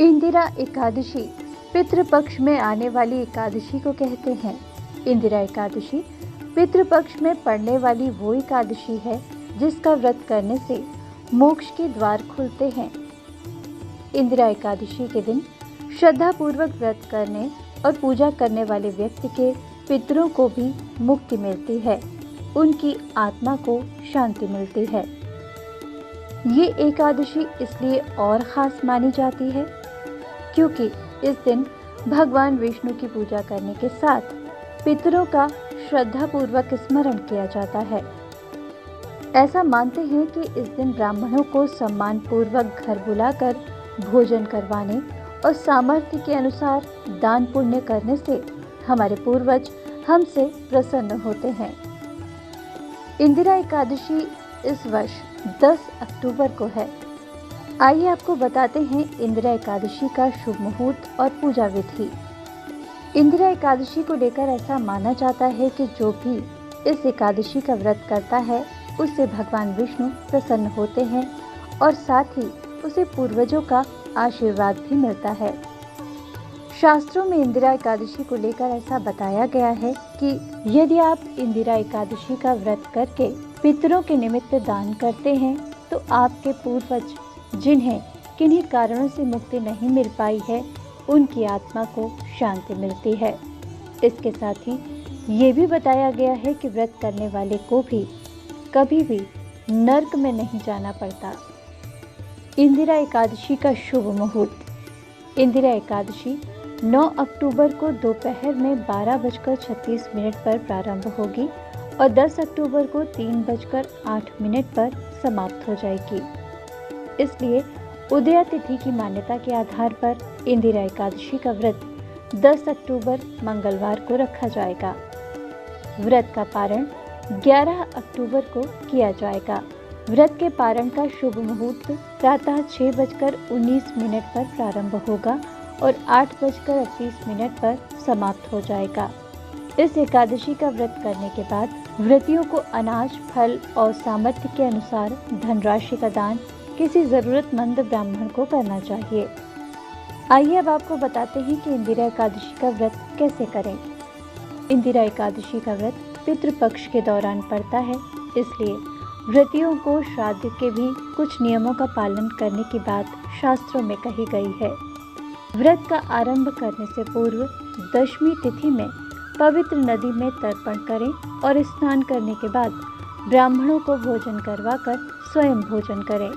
इंदिरा एकादशी पितृपक्ष में आने वाली एकादशी को कहते हैं। इंदिरा एकादशी पितृपक्ष में पड़ने वाली वो एकादशी है जिसका व्रत करने से मोक्ष के द्वार खुलते हैं। इंदिरा एकादशी के दिन श्रद्धापूर्वक व्रत करने और पूजा करने वाले व्यक्ति के पितरों को भी मुक्ति मिलती है, उनकी आत्मा को शांति मिलती है। ये एकादशी इसलिए और खास मानी जाती है क्योंकि इस दिन भगवान विष्णु की पूजा करने के साथ पितरों का श्रद्धापूर्वक स्मरण किया जाता है। ऐसा मानते हैं कि इस दिन ब्राह्मणों को सम्मान पूर्वक घर बुलाकर भोजन करवाने और सामर्थ्य के अनुसार दान पुण्य करने से हमारे पूर्वज हमसे प्रसन्न होते हैं। इंदिरा एकादशी इस वर्ष 10 अक्टूबर को है। आइए आपको बताते हैं इंदिरा एकादशी का शुभ मुहूर्त और पूजा विधि। इंदिरा एकादशी को लेकर ऐसा माना जाता है कि जो भी इस एकादशी का व्रत करता है उससे भगवान विष्णु प्रसन्न होते हैं और साथ ही उसे पूर्वजों का आशीर्वाद भी मिलता है। शास्त्रों में इंदिरा एकादशी को लेकर ऐसा बताया गया है कि यदि आप इंदिरा एकादशी का व्रत करके पितरों के निमित्त दान करते हैं तो आपके पूर्वज जिन्हें किन्हीं कारणों से मुक्ति नहीं मिल पाई है उनकी आत्मा को शांति मिलती है। इसके साथ ही ये भी बताया गया है कि व्रत करने वाले को भी कभी भी नर्क में नहीं जाना पड़ता। इंदिरा एकादशी का शुभ मुहूर्त। इंदिरा एकादशी 9 अक्टूबर को दोपहर में 12:36 पर प्रारंभ होगी और 10 अक्टूबर को 3:08 पर समाप्त हो जाएगी। इसलिए उदया तिथि की मान्यता के आधार पर इंदिरा एकादशी का व्रत 10 अक्टूबर मंगलवार को रखा जाएगा। व्रत का पारण 11 अक्टूबर को किया जाएगा। व्रत के पारण का शुभ मुहूर्त प्रातः 6:19 पर प्रारंभ होगा और 8:38 पर समाप्त हो जाएगा। इस एकादशी का व्रत करने के बाद व्रतियों को अनाज, फल और सामर्थ्य के अनुसार धनराशि का दान किसी जरूरतमंद ब्राह्मण को करना चाहिए। आइए अब आपको बताते हैं कि इंदिरा एकादशी का व्रत कैसे करें। इंदिरा एकादशी का व्रत पितृपक्ष के दौरान पड़ता है, इसलिए व्रतियों को श्राद्ध के भी कुछ नियमों का पालन करने की बात शास्त्रों में कही गई है। व्रत का आरंभ करने से पूर्व दशमी तिथि में पवित्र नदी में तर्पण करें और स्नान करने के बाद ब्राह्मणों को भोजन करवाकर स्वयं भोजन करें।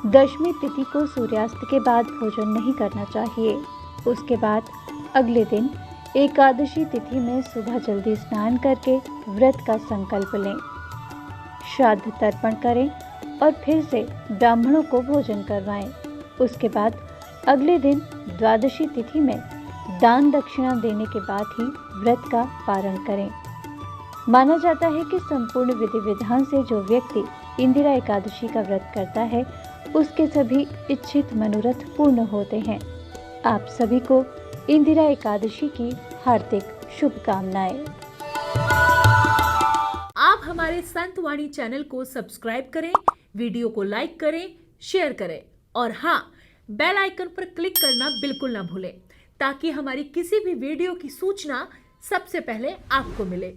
दशमी तिथि को सूर्यास्त के बाद भोजन नहीं करना चाहिए। उसके बाद अगले दिन एकादशी तिथि में सुबह जल्दी स्नान करके व्रत का संकल्प लें, श्राद्ध तर्पण करें और फिर से ब्राह्मणों को भोजन करवाएं। उसके बाद अगले दिन द्वादशी तिथि में दान दक्षिणा देने के बाद ही व्रत का पारण करें। माना जाता है कि संपूर्ण विधि विधान से जो व्यक्ति इंदिरा एकादशी का व्रत करता है उसके सभी इच्छित मनोरथ पूर्ण होते हैं। आप सभी को इंदिरा एकादशी की हार्दिक शुभकामनाएं। आप हमारे संतवाणी चैनल को सब्सक्राइब करें, वीडियो को लाइक करें, शेयर करें और हाँ, बेल आइकन पर क्लिक करना बिल्कुल ना भूलें ताकि हमारी किसी भी वीडियो की सूचना सबसे पहले आपको मिले।